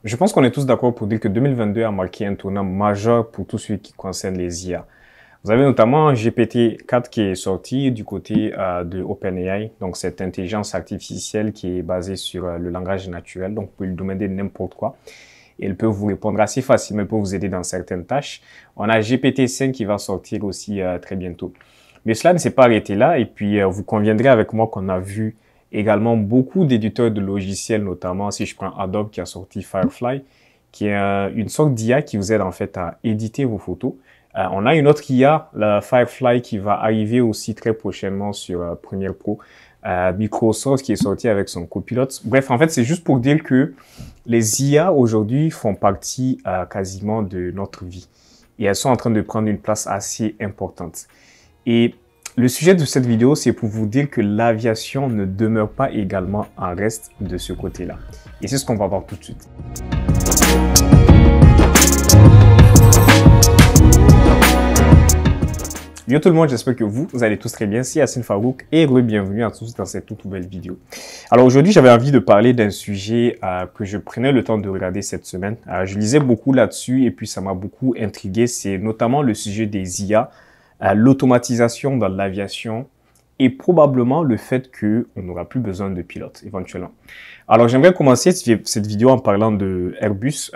Je pense qu'on est tous d'accord pour dire que 2022 a marqué un tournant majeur pour tout ce qui concerne les IA. Vous avez notamment GPT-4 qui est sorti du côté de OpenAI, donc cette intelligence artificielle qui est basée sur le langage naturel, donc vous pouvez lui demander n'importe quoi. Et elle peut vous répondre assez facilement, elle peut vous aider dans certaines tâches. On a GPT-5 qui va sortir aussi très bientôt. Mais cela ne s'est pas arrêté là, et puis vous conviendrez avec moi qu'on a vu également beaucoup d'éditeurs de logiciels, notamment si je prends Adobe qui a sorti Firefly, qui est une sorte d'IA qui vous aide en fait à éditer vos photos. On a une autre IA, la Firefly, qui va arriver aussi très prochainement sur Premiere Pro. Microsoft qui est sorti avec son copilote. Bref, en fait, c'est juste pour dire que les IA aujourd'hui font partie quasiment de notre vie. Et elles sont en train de prendre une place assez importante. Et le sujet de cette vidéo, c'est pour vous dire que l'aviation ne demeure pas également en reste de ce côté-là. Et c'est ce qu'on va voir tout de suite. Yo tout le monde, j'espère que vous allez tous très bien. C'est Yassine Farouk et bienvenue à tous dans cette toute nouvelle vidéo. Alors aujourd'hui, j'avais envie de parler d'un sujet que je prenais le temps de regarder cette semaine. Je lisais beaucoup là-dessus et puis ça m'a beaucoup intrigué. C'est notamment le sujet des IA, l'automatisation dans l'aviation et probablement le fait qu'on n'aura plus besoin de pilotes éventuellement. Alors j'aimerais commencer cette vidéo en parlant de Airbus.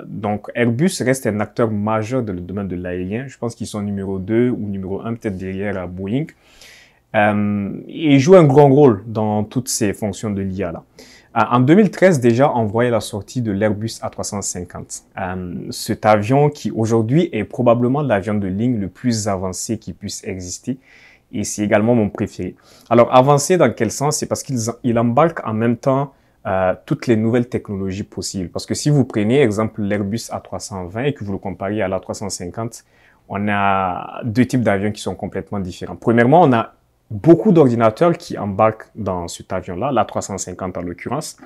Donc Airbus reste un acteur majeur dans le domaine de l'aérien. Je pense qu'ils sont numéro 2 ou numéro 1 peut-être derrière Boeing. Et ils jouent un grand rôle dans toutes ces fonctions de l'IA là. En 2013 déjà, on voyait la sortie de l'Airbus A350. Cet avion qui aujourd'hui est probablement l'avion de ligne le plus avancé qui puisse exister. Et c'est également mon préféré. Alors, avancé dans quel sens? C'est parce qu'il embarque en même temps toutes les nouvelles technologies possibles. Parce que si vous prenez, exemple, l'Airbus A320 et que vous le comparez à l'A350, on a deux types d'avions qui sont complètement différents. Premièrement, on a beaucoup d'ordinateurs qui embarquent dans cet avion-là, l'A350 en l'occurrence.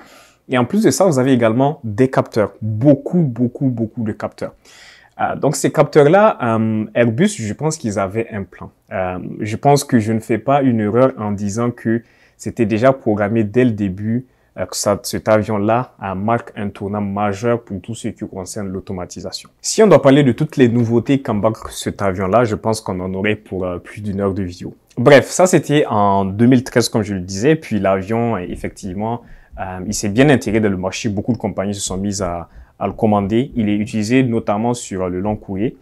Et en plus de ça, vous avez également des capteurs. Beaucoup de capteurs. Donc, ces capteurs-là, Airbus, je pense qu'ils avaient un plan. Je pense que je ne fais pas une erreur en disant que c'était déjà programmé dès le début que cet avion-là marque un tournant majeur pour tout ce qui concerne l'automatisation. Si on doit parler de toutes les nouveautés qu'embarque cet avion-là, je pense qu'on en aurait pour plus d'une heure de vidéo. Bref, ça c'était en 2013, comme je le disais. Puis l'avion, effectivement, il s'est bien intégré dans le marché. Beaucoup de compagnies se sont mises à le commander. Il est utilisé notamment sur le long courrier.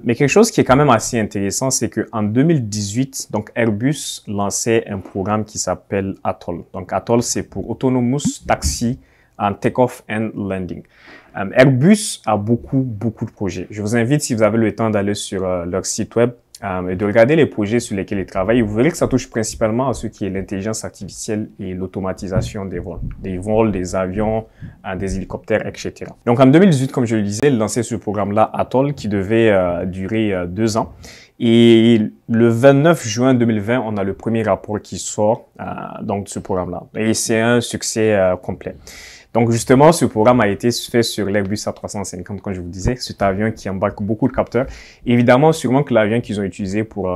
Mais quelque chose qui est quand même assez intéressant, c'est qu'en 2018, donc Airbus lançait un programme qui s'appelle ATOL. Donc ATOL, c'est pour Autonomous Taxi and Takeoff and Landing. Airbus a beaucoup de projets. Je vous invite, si vous avez le temps, d'aller sur leur site web et de regarder les projets sur lesquels ils travaillent. Vous verrez que ça touche principalement à ce qui est l'intelligence artificielle et l'automatisation des vols, des avions, des hélicoptères, etc. Donc en 2018, comme je le disais, ils lançaient ce programme-là ATOL qui devait durer 2 ans. Et le 29 juin 2020, on a le premier rapport qui sort donc de ce programme-là. Et c'est un succès complet. Donc justement, ce programme a été fait sur l'Airbus A350, comme je vous disais, cet avion qui embarque beaucoup de capteurs. Évidemment, sûrement que l'avion qu'ils ont utilisé pour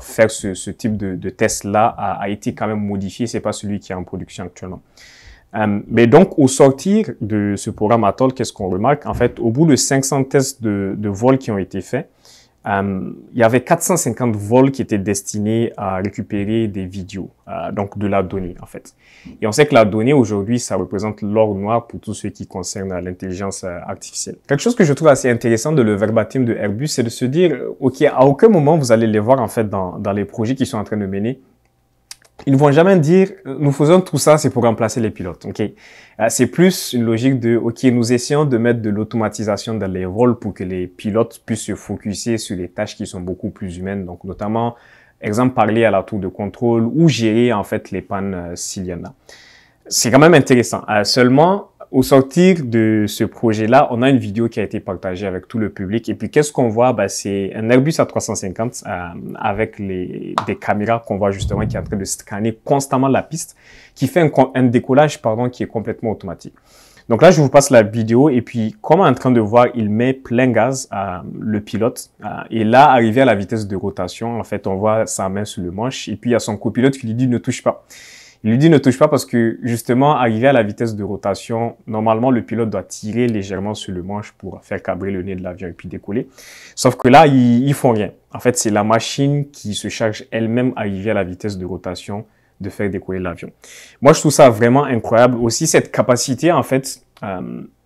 faire ce type de test-là a été quand même modifié. C'est pas celui qui est en production actuellement. Mais donc, au sortir de ce programme ATOL, qu'est-ce qu'on remarque? En fait, au bout de 500 tests de vol qui ont été faits, il y avait 450 vols qui étaient destinés à récupérer des vidéos, donc de la donnée en fait. Et on sait que la donnée aujourd'hui, ça représente l'or noir pour tout ce qui concerne l'intelligence artificielle. Quelque chose que je trouve assez intéressant de le verbatim de Airbus, c'est de se dire, ok, à aucun moment vous allez les voir en fait dans les projets qu'ils sont en train de mener. Ils ne vont jamais dire, nous faisons tout ça, c'est pour remplacer les pilotes, ok? C'est plus une logique de, ok, nous essayons de mettre de l'automatisation dans les vols pour que les pilotes puissent se focuser sur des tâches qui sont beaucoup plus humaines. Donc, notamment, exemple, parler à la tour de contrôle ou gérer, en fait, les pannes s'il y en a. C'est quand même intéressant. Seulement, au sortir de ce projet-là, on a une vidéo qui a été partagée avec tout le public. Et puis, qu'est-ce qu'on voit? C'est un Airbus A350 avec des caméras qu'on voit justement qui est en train de scanner constamment la piste, qui fait un décollage qui est complètement automatique. Donc là, je vous passe la vidéo et puis, comme on est en train de voir, il met plein gaz le pilote. Et là, arrivé à la vitesse de rotation, en fait, on voit sa main sur le manche et puis il y a son copilote qui lui dit « ne touche pas ». Il lui dit ne touche pas parce que justement, arrivé à la vitesse de rotation, normalement, le pilote doit tirer légèrement sur le manche pour faire cabrer le nez de l'avion et puis décoller. Sauf que là, ils font rien. En fait, c'est la machine qui se charge elle-même arrivée à la vitesse de rotation de faire décoller l'avion. Moi, je trouve ça vraiment incroyable. Aussi, cette capacité, en fait,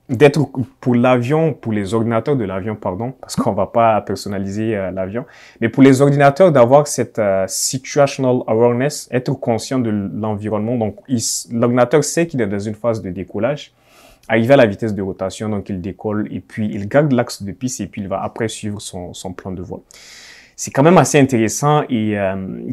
d'être pour l'avion, pour les ordinateurs de l'avion, pardon, parce qu'on va pas personnaliser l'avion, mais pour les ordinateurs d'avoir cette situational awareness, être conscient de l'environnement. Donc, l'ordinateur sait qu'il est dans une phase de décollage, arrivé à la vitesse de rotation, donc il décolle et puis il garde l'axe de piste et puis il va après suivre son plan de vol. C'est quand même assez intéressant et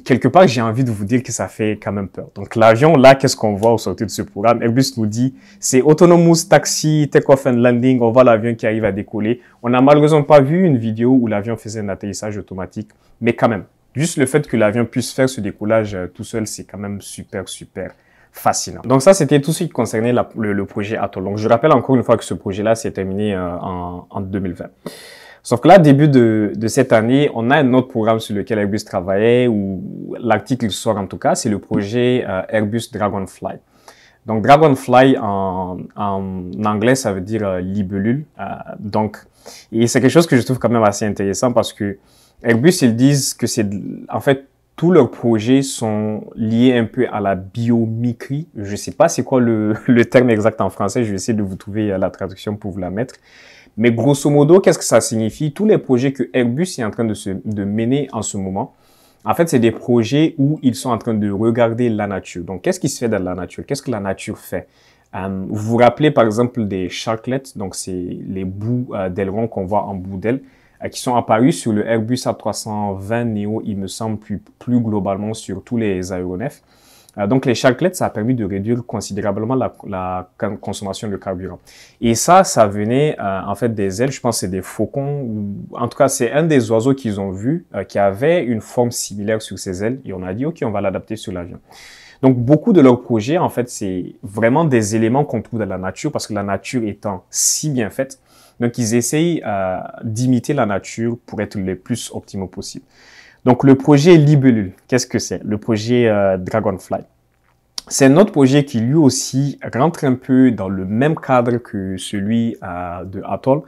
quelque part, j'ai envie de vous dire que ça fait quand même peur. Donc l'avion, là, qu'est-ce qu'on voit au sortir de ce programme? Airbus nous dit, c'est Autonomous Taxi, Take-off and Landing, on voit l'avion qui arrive à décoller. On n'a malheureusement pas vu une vidéo où l'avion faisait un atterrissage automatique, mais quand même, juste le fait que l'avion puisse faire ce décollage tout seul, c'est quand même super fascinant. Donc ça, c'était tout ce qui concernait le projet Atoll. Donc je rappelle encore une fois que ce projet-là s'est terminé en 2020. Sauf que là, début de cette année, on a un autre programme sur lequel Airbus travaillait, ou l'article sort en tout cas, c'est le projet Airbus Dragonfly. Donc Dragonfly en anglais, ça veut dire libellule. Et c'est quelque chose que je trouve quand même assez intéressant parce que Airbus, ils disent que c'est, en fait, tous leurs projets sont liés un peu à la biomimicrie. Je sais pas c'est quoi le terme exact en français, je vais essayer de vous trouver la traduction pour vous la mettre. Mais grosso modo, qu'est-ce que ça signifie? Tous les projets que Airbus est en train de mener en ce moment, en fait, c'est des projets où ils sont en train de regarder la nature. Donc, qu'est-ce qui se fait dans la nature? Qu'est-ce que la nature fait? Vous vous rappelez, par exemple, des sharklets, donc c'est les bouts d'ailerons qu'on voit en bout d'aile, qui sont apparus sur le Airbus A320 Neo, il me semble, plus globalement sur tous les aéronefs. Donc, les sharklets, ça a permis de réduire considérablement la consommation de carburant. Et ça venait en fait des ailes, je pense que c'est des faucons, ou en tout cas, c'est un des oiseaux qu'ils ont vu qui avait une forme similaire sur ses ailes. Et on a dit, OK, on va l'adapter sur l'avion. Donc, beaucoup de leurs projets, en fait, c'est vraiment des éléments qu'on trouve dans la nature parce que la nature étant si bien faite, donc ils essayent d'imiter la nature pour être le plus optimaux possible. Donc, le projet Libellule, qu'est-ce que c'est? Le projet Dragonfly. C'est un autre projet qui, lui aussi, rentre un peu dans le même cadre que celui de Atoll.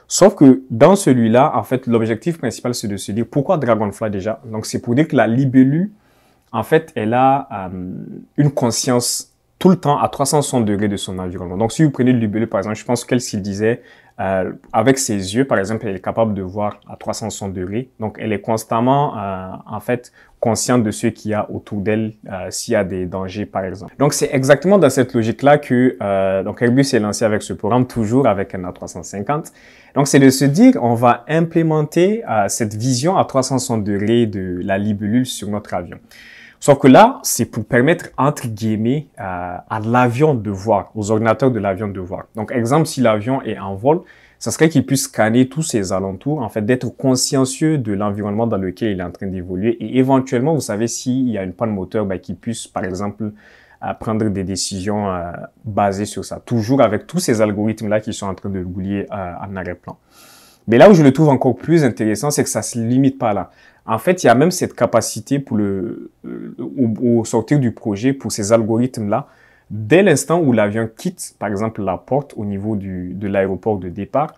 Sauf que dans celui-là, en fait, l'objectif principal, c'est de se dire pourquoi Dragonfly déjà? Donc, c'est pour dire que la libellule, en fait, elle a une conscience tout le temps à 360 degrés de son environnement. Donc, si vous prenez le libellule, par exemple, je pense qu'elle s'il disait, avec ses yeux, par exemple, elle est capable de voir à 360 degrés. Donc, elle est constamment, en fait, consciente de ce qu'il y a autour d'elle, s'il y a des dangers, par exemple. Donc, c'est exactement dans cette logique-là que donc Airbus est lancé avec ce programme, toujours avec un A350. Donc, c'est de se dire, on va implémenter cette vision à 360 degrés de la libellule sur notre avion. Sauf que là, c'est pour permettre, entre guillemets, à l'avion de voir, aux ordinateurs de l'avion de voir. Donc, exemple, si l'avion est en vol, ça serait qu'il puisse scanner tous ses alentours, en fait, d'être consciencieux de l'environnement dans lequel il est en train d'évoluer. Et éventuellement, vous savez, s'il y a une panne moteur, qu'il puisse, par exemple, prendre des décisions basées sur ça. Toujours avec tous ces algorithmes-là qui sont en train de rouler en arrière-plan. Mais là où je le trouve encore plus intéressant, c'est que ça se limite pas là. En fait, il y a même cette capacité pour au sortir du projet, pour ces algorithmes-là, dès l'instant où l'avion quitte, par exemple, la porte au niveau de l'aéroport de départ,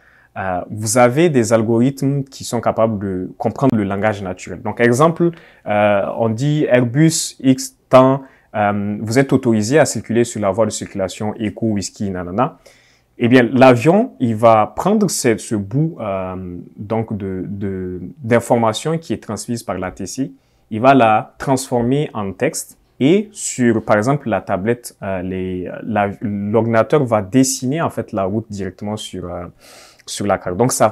vous avez des algorithmes qui sont capables de comprendre le langage naturel. Donc, exemple, on dit Airbus X temps, vous êtes autorisé à circuler sur la voie de circulation Echo Whisky nanana. Eh bien, l'avion, il va prendre ce bout donc d'information qui est transmise par l'ATC, il va la transformer en texte et sur, par exemple, la tablette, l'ordinateur va dessiner en fait la route directement sur la carte. Donc, ça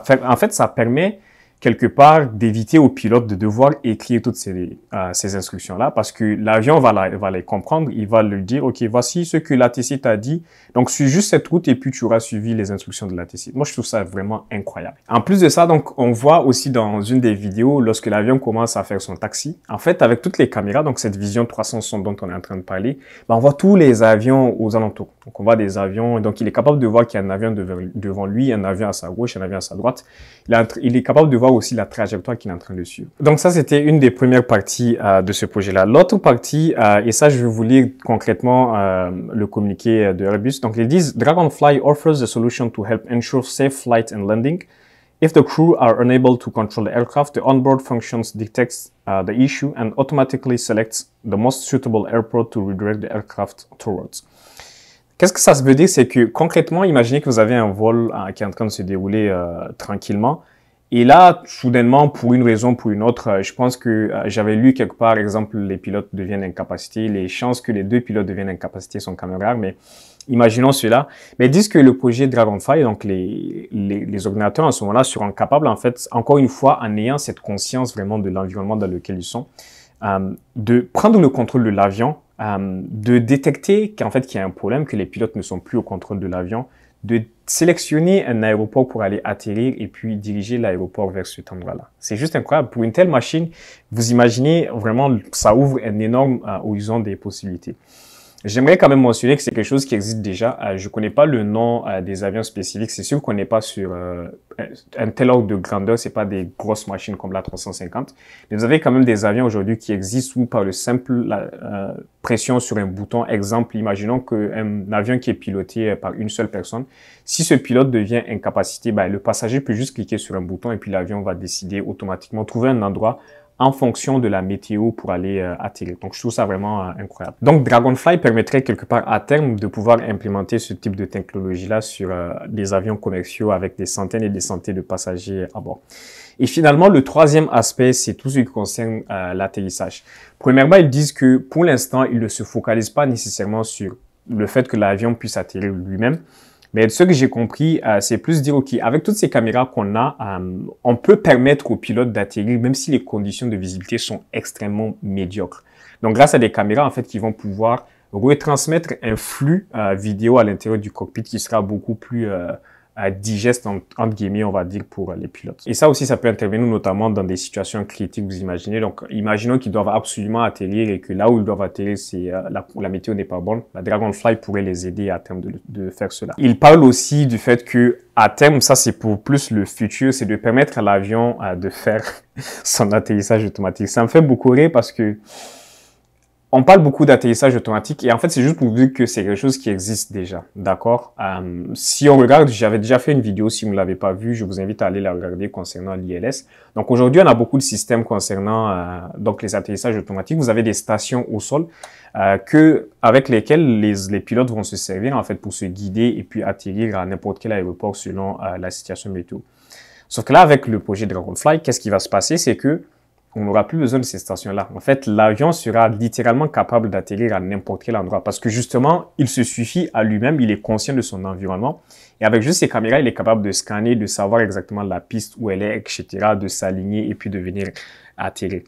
permet quelque part d'éviter au pilote de devoir écrire toutes ces instructions-là parce que l'avion va les comprendre, il va lui dire, OK, voici ce que l'ATC t'a dit, donc suis juste cette route et puis tu auras suivi les instructions de l'ATC. Moi, je trouve ça vraiment incroyable. En plus de ça, donc, on voit aussi dans une des vidéos, lorsque l'avion commence à faire son taxi, en fait, avec toutes les caméras, donc cette vision 360 dont on est en train de parler, on voit tous les avions aux alentours. Donc, on voit des avions, donc il est capable de voir qu'il y a un avion devant lui, un avion à sa gauche, un avion à sa droite. Il est capable de voir voir aussi la trajectoire qu'il est en train de suivre. Donc ça, c'était une des premières parties de ce projet-là. L'autre partie, et ça, je vais vous lire concrètement le communiqué de Airbus. Donc ils disent, Dragonfly offers a solution to help ensure safe flight and landing. If the crew are unable to control the aircraft, the onboard functions detects the issue and automatically selects the most suitable airport to redirect the aircraft towards. Qu'est-ce que ça veut dire? C'est que concrètement, imaginez que vous avez un vol qui est en train de se dérouler tranquillement. Et là, soudainement, pour une raison ou pour une autre, je pense que j'avais lu quelque part, exemple, les pilotes deviennent incapacités. Les chances que les deux pilotes deviennent incapacités sont quand même rares, mais imaginons cela. Mais ils disent que le projet Dragonfly, donc les ordinateurs en ce moment-là seront capables, en fait, encore une fois, en ayant cette conscience vraiment de l'environnement dans lequel ils sont, de prendre le contrôle de l'avion, de détecter qu'en fait qu'il y a un problème, que les pilotes ne sont plus au contrôle de l'avion, de sélectionner un aéroport pour aller atterrir et puis diriger l'aéroport vers cet endroit-là. C'est juste incroyable. Pour une telle machine, vous imaginez vraiment, ça ouvre un énorme horizon des possibilités. J'aimerais quand même mentionner que c'est quelque chose qui existe déjà. Je connais pas le nom des avions spécifiques. C'est sûr qu'on n'est pas sur un tel ordre de grandeur. C'est pas des grosses machines comme la 350. Mais vous avez quand même des avions aujourd'hui qui existent où par le simple pression sur un bouton. Exemple, imaginons qu'un avion qui est piloté par une seule personne, si ce pilote devient incapacité, le passager peut juste cliquer sur un bouton et puis l'avion va décider automatiquement, trouver un endroit en fonction de la météo pour aller atterrir. Donc, je trouve ça vraiment incroyable. Donc, Dragonfly permettrait quelque part à terme de pouvoir implémenter ce type de technologie-là sur des avions commerciaux avec des centaines et des centaines de passagers à bord. Et finalement, le troisième aspect, c'est tout ce qui concerne l'atterrissage. Premièrement, ils disent que pour l'instant, ils ne se focalisent pas nécessairement sur le fait que l'avion puisse atterrir lui-même. Mais ce que j'ai compris, c'est plus dire, OK, avec toutes ces caméras qu'on a, on peut permettre aux pilotes d'atterrir, même si les conditions de visibilité sont extrêmement médiocres. Donc, grâce à des caméras, en fait, qui vont pouvoir retransmettre un flux vidéo à l'intérieur du cockpit qui sera beaucoup plus digeste, entre guillemets, on va dire, pour les pilotes. Et ça aussi, ça peut intervenir notamment dans des situations critiques, vous imaginez. Donc, imaginons qu'ils doivent absolument atterrir et que là où ils doivent atterrir, c'est la météo n'est pas bonne. La Dragonfly pourrait les aider à terme de faire cela. Il parle aussi du fait que, à terme, ça c'est pour plus le futur, c'est de permettre à l'avion de faire son atterrissage automatique. Ça me fait beaucoup rire parce que on parle beaucoup d'atterrissage automatique et en fait, c'est juste pour vous dire que c'est quelque chose qui existe déjà, d'accord? Si on regarde, j'avais déjà fait une vidéo, si vous ne l'avez pas vue, je vous invite à aller la regarder concernant l'ILS. Donc aujourd'hui, on a beaucoup de systèmes concernant donc les atterrissages automatiques. Vous avez des stations au sol avec lesquelles les pilotes vont se servir en fait pour se guider et puis atterrir à n'importe quel aéroport selon la situation météo. Sauf que là, avec le projet Dragonfly, qu'est-ce qui va se passer? C'est que on n'aura plus besoin de ces stations-là. En fait, l'avion sera littéralement capable d'atterrir à n'importe quel endroit parce que justement, il se suffit à lui-même, il est conscient de son environnement et avec juste ces caméras, il est capable de scanner, de savoir exactement la piste où elle est, etc., de s'aligner et puis de venir atterrir.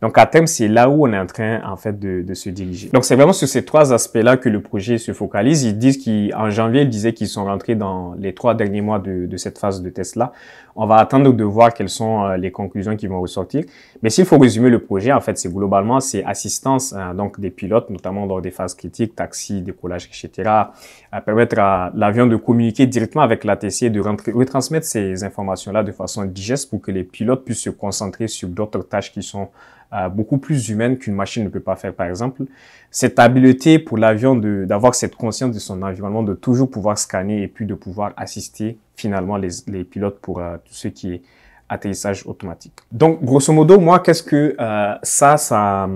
Donc, à terme, c'est là où on est en train, en fait, de se diriger. Donc, c'est vraiment sur ces trois aspects-là que le projet se focalise. Ils disent qu'en janvier, ils disaient qu'ils sont rentrés dans les 3 derniers mois de cette phase de test-là. On va attendre de voir quelles sont les conclusions qui vont ressortir. Mais s'il faut résumer le projet, en fait, c'est globalement, c'est assistance, donc des pilotes, notamment dans des phases critiques, taxi, décollage, etc., à permettre à l'avion de communiquer directement avec l'ATC et de retransmettre ces informations-là de façon digeste pour que les pilotes puissent se concentrer sur d'autres tâches qui sont beaucoup plus humaine qu'une machine ne peut pas faire, par exemple. Cette habileté pour l'avion d'avoir cette conscience de son environnement, de toujours pouvoir scanner et puis de pouvoir assister finalement les pilotes pour tout ce qui est atterrissage automatique. Donc, grosso modo, moi, qu'est-ce que ça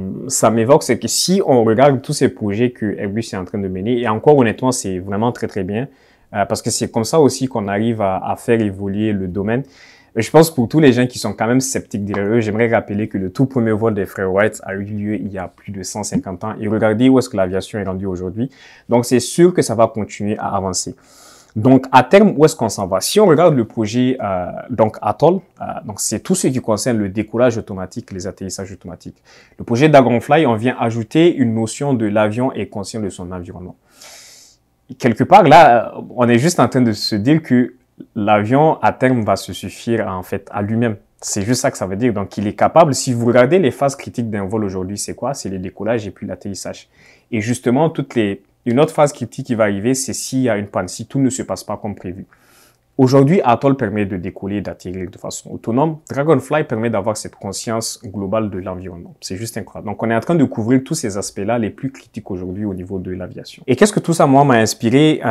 m'évoque, c'est que si on regarde tous ces projets que Airbus est en train de mener, et encore honnêtement, c'est vraiment très, très bien, parce que c'est comme ça aussi qu'on arrive à faire évoluer le domaine. Je pense pour tous les gens qui sont quand même sceptiques derrière eux, j'aimerais rappeler que le tout premier vol des frères Wright a eu lieu il y a plus de 150 ans. Et regardez où est-ce que l'aviation est rendue aujourd'hui. Donc, c'est sûr que ça va continuer à avancer. Donc, à terme, où est-ce qu'on s'en va? Si on regarde le projet donc Atoll, donc c'est tout ce qui concerne le décollage automatique, les atterrissages automatiques. Le projet Dragonfly, on vient ajouter une notion de l'avion est conscient de son environnement. Quelque part, là, on est juste en train de se dire que l'avion, à terme, va se suffire en fait à lui-même. C'est juste ça que ça veut dire. Donc, il est capable, si vous regardez les phases critiques d'un vol aujourd'hui, c'est quoi? C'est les décollages et puis l'atterrissage. Et justement, une autre phase critique qui va arriver, c'est s'il y a une panne, si tout ne se passe pas comme prévu. Aujourd'hui, Atoll permet de décoller et d'atterrir de façon autonome. Dragonfly permet d'avoir cette conscience globale de l'environnement. C'est juste incroyable. Donc, on est en train de couvrir tous ces aspects-là les plus critiques aujourd'hui au niveau de l'aviation. Et qu'est-ce que tout ça, moi, m'a inspiré?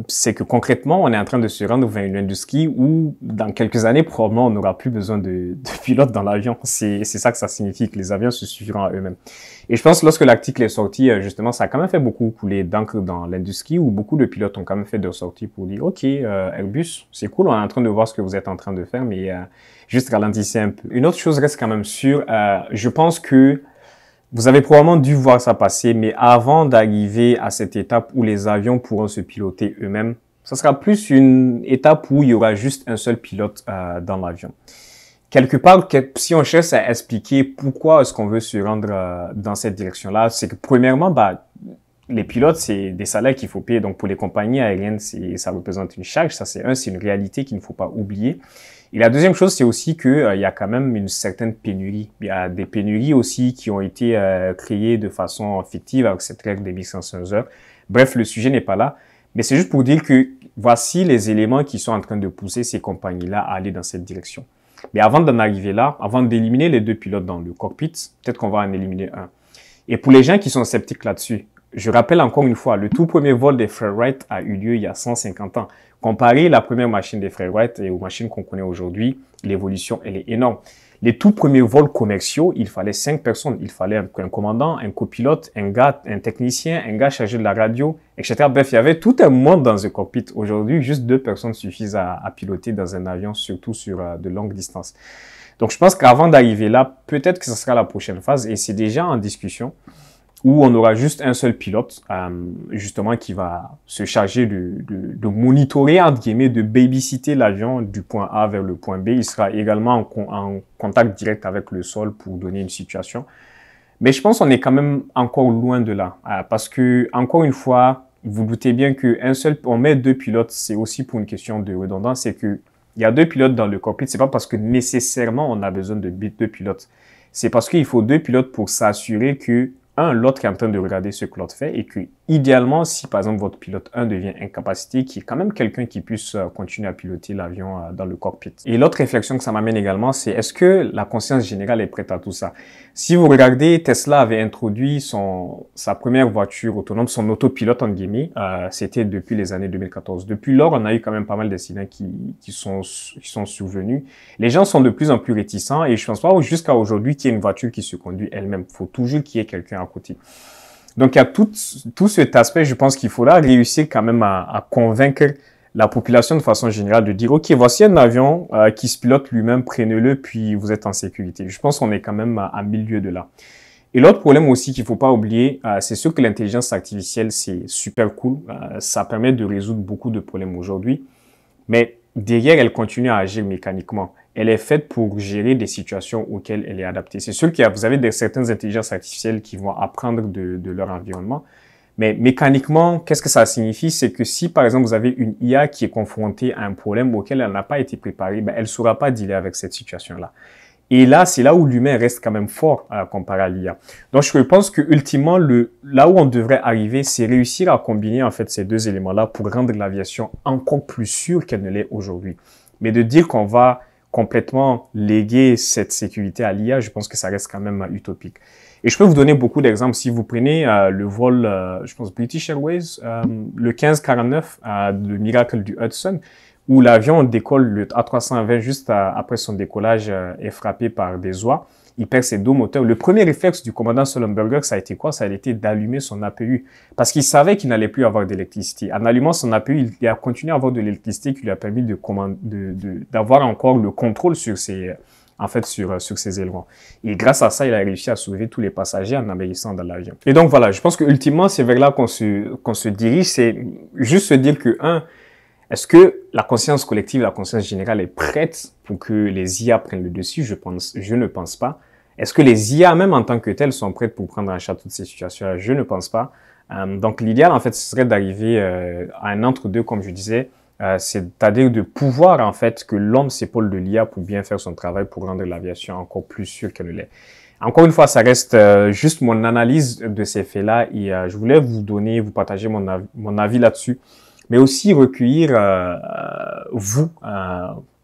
C'est que concrètement, on est en train de se rendre vers une industrie où, dans quelques années, probablement, on n'aura plus besoin de pilotes dans l'avion. C'est ça que ça signifie, que les avions se suffiront à eux-mêmes. Et je pense que lorsque l'article est sorti, justement, ça a quand même fait beaucoup couler d'encre dans l'industrie où beaucoup de pilotes ont quand même fait des sorties pour dire, OK, Airbus, c'est cool, on est en train de voir ce que vous êtes en train de faire, mais juste ralentissez un peu. Une autre chose reste quand même sûre, je pense que vous avez probablement dû voir ça passer, mais avant d'arriver à cette étape où les avions pourront se piloter eux-mêmes, ça sera plus une étape où il y aura juste un seul pilote dans l'avion. Quelque part, si on cherche à expliquer pourquoi est-ce qu'on veut se rendre dans cette direction-là, c'est que premièrement, les pilotes, c'est des salaires qu'il faut payer. Donc, pour les compagnies aériennes, ça représente une charge. Ça, c'est une réalité qu'il ne faut pas oublier. Et la deuxième chose, c'est aussi qu'il y a quand même une certaine pénurie. Il y a des pénuries aussi qui ont été créées de façon fictive avec cette règle des 1500 heures. Bref, le sujet n'est pas là. Mais c'est juste pour dire que voici les éléments qui sont en train de pousser ces compagnies-là à aller dans cette direction. Mais avant d'en arriver là, avant d'éliminer les deux pilotes dans le cockpit, peut-être qu'on va en éliminer un. Et pour les gens qui sont sceptiques là-dessus, je rappelle encore une fois, le tout premier vol des frères Wright a eu lieu il y a 150 ans. Comparé la première machine des frères Wright et aux machines qu'on connaît aujourd'hui, l'évolution, elle est énorme. Les tout premiers vols commerciaux, il fallait 5 personnes. Il fallait un commandant, un copilote, un gars, un technicien, un gars chargé de la radio, etc. Bref, il y avait tout un monde dans un cockpit. Aujourd'hui, juste 2 personnes suffisent à piloter dans un avion, surtout sur de longues distances. Donc, je pense qu'avant d'arriver là, peut-être que ce sera la prochaine phase et c'est déjà en discussion où on aura juste un seul pilote, justement, qui va se charger de monitorer, entre guillemets, de babysitter l'avion du point A vers le point B. Il sera également en contact direct avec le sol pour donner une situation. Mais je pense qu'on est quand même encore loin de là, parce que, encore une fois, vous doutez bien on met 2 pilotes, c'est aussi pour une question de redondance, c'est que il y a 2 pilotes dans le cockpit, c'est pas parce que nécessairement on a besoin de 2 pilotes. C'est parce qu'il faut 2 pilotes pour s'assurer que l'autre est en train de regarder ce que l'autre fait et que, idéalement, si par exemple votre pilote 1 devient incapacité, qu'il y ait quand même quelqu'un qui puisse continuer à piloter l'avion dans le cockpit. Et l'autre réflexion que ça m'amène également, c'est est-ce que la conscience générale est prête à tout ça? Si vous regardez, Tesla avait introduit sa première voiture autonome, son autopilote en guillemets, c'était depuis les années 2014. Depuis lors, on a eu quand même pas mal d'incidents qui sont survenus. Les gens sont de plus en plus réticents et je pense pas jusqu'à aujourd'hui qu'il y ait une voiture qui se conduit elle-même. Il faut toujours qu'il y ait quelqu'un à côté. Donc, il y a tout cet aspect, je pense qu'il faudra réussir quand même à convaincre la population de façon générale de dire, OK, voici un avion qui se pilote lui-même, prenez-le, puis vous êtes en sécurité. Je pense qu'on est quand même à milieu de là. Et l'autre problème aussi qu'il faut pas oublier, c'est sûr que l'intelligence artificielle, c'est super cool. Ça permet de résoudre beaucoup de problèmes aujourd'hui. Mais derrière, elle continue à agir mécaniquement. Elle est faite pour gérer des situations auxquelles elle est adaptée. C'est sûr vous avez certaines intelligences artificielles qui vont apprendre de leur environnement. Mais mécaniquement, qu'est-ce que ça signifie? C'est que si, par exemple, vous avez une IA qui est confrontée à un problème auquel elle n'a pas été préparée, elle ne saura pas dealer avec cette situation-là. Et là, c'est là où l'humain reste quand même fort comparé à l'IA. Donc, je pense que ultimement, là où on devrait arriver, c'est réussir à combiner en fait ces deux éléments-là pour rendre l'aviation encore plus sûre qu'elle ne l'est aujourd'hui. Mais de dire qu'on va complètement léguer cette sécurité à l'IA, je pense que ça reste quand même utopique. Et je peux vous donner beaucoup d'exemples. Si vous prenez le vol, je pense British Airways, le 1549, le Miracle du Hudson, où l'avion décolle, le A320, juste après son décollage, est frappé par des oies. Il perd ses 2 moteurs. Le premier réflexe du commandant Sullenberger, ça a été quoi? Ça a été d'allumer son APU. Parce qu'il savait qu'il n'allait plus avoir d'électricité. En allumant son APU, il a continué à avoir de l'électricité qui lui a permis d'avoir encore le contrôle sur ses ailerons. Et grâce à ça, il a réussi à sauver tous les passagers en obéissant dans l'avion. Et donc voilà, je pense que ultimement, c'est vers là qu'on se dirige. C'est juste se dire que, est-ce que la conscience collective, la conscience générale est prête pour que les IA prennent le dessus? Je ne pense pas. Est-ce que les IA, même en tant que telles, sont prêtes pour prendre en charge toutes ces situations-là? Je ne pense pas. Donc l'idéal, en fait, ce serait d'arriver à un entre-deux, comme je disais, c'est-à-dire de pouvoir, en fait, que l'homme s'épaule de l'IA pour bien faire son travail, pour rendre l'aviation encore plus sûre qu'elle ne l'est. Encore une fois, ça reste juste mon analyse de ces faits-là et je voulais vous partager mon avis là-dessus. mais aussi recueillir vous.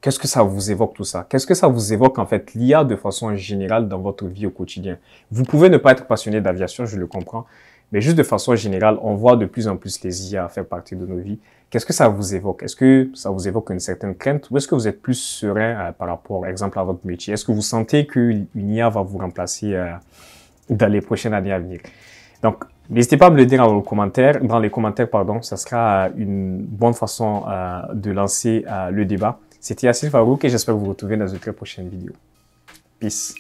Qu'est-ce que ça vous évoque tout ça? Qu'est-ce que ça vous évoque en fait l'IA de façon générale dans votre vie au quotidien? Vous pouvez ne pas être passionné d'aviation, je le comprends, mais juste de façon générale, on voit de plus en plus les IA faire partie de nos vies. Qu'est-ce que ça vous évoque? Est-ce que ça vous évoque une certaine crainte ou est-ce que vous êtes plus serein par rapport, par exemple, à votre métier? Est-ce que vous sentez qu'une IA va vous remplacer dans les prochaines années à venir? Donc, n'hésitez pas à me le dire dans les commentaires, pardon. Ça sera une bonne façon de lancer le débat. C'était Yassine Farouk et j'espère vous retrouver dans une très prochaine vidéo. Peace.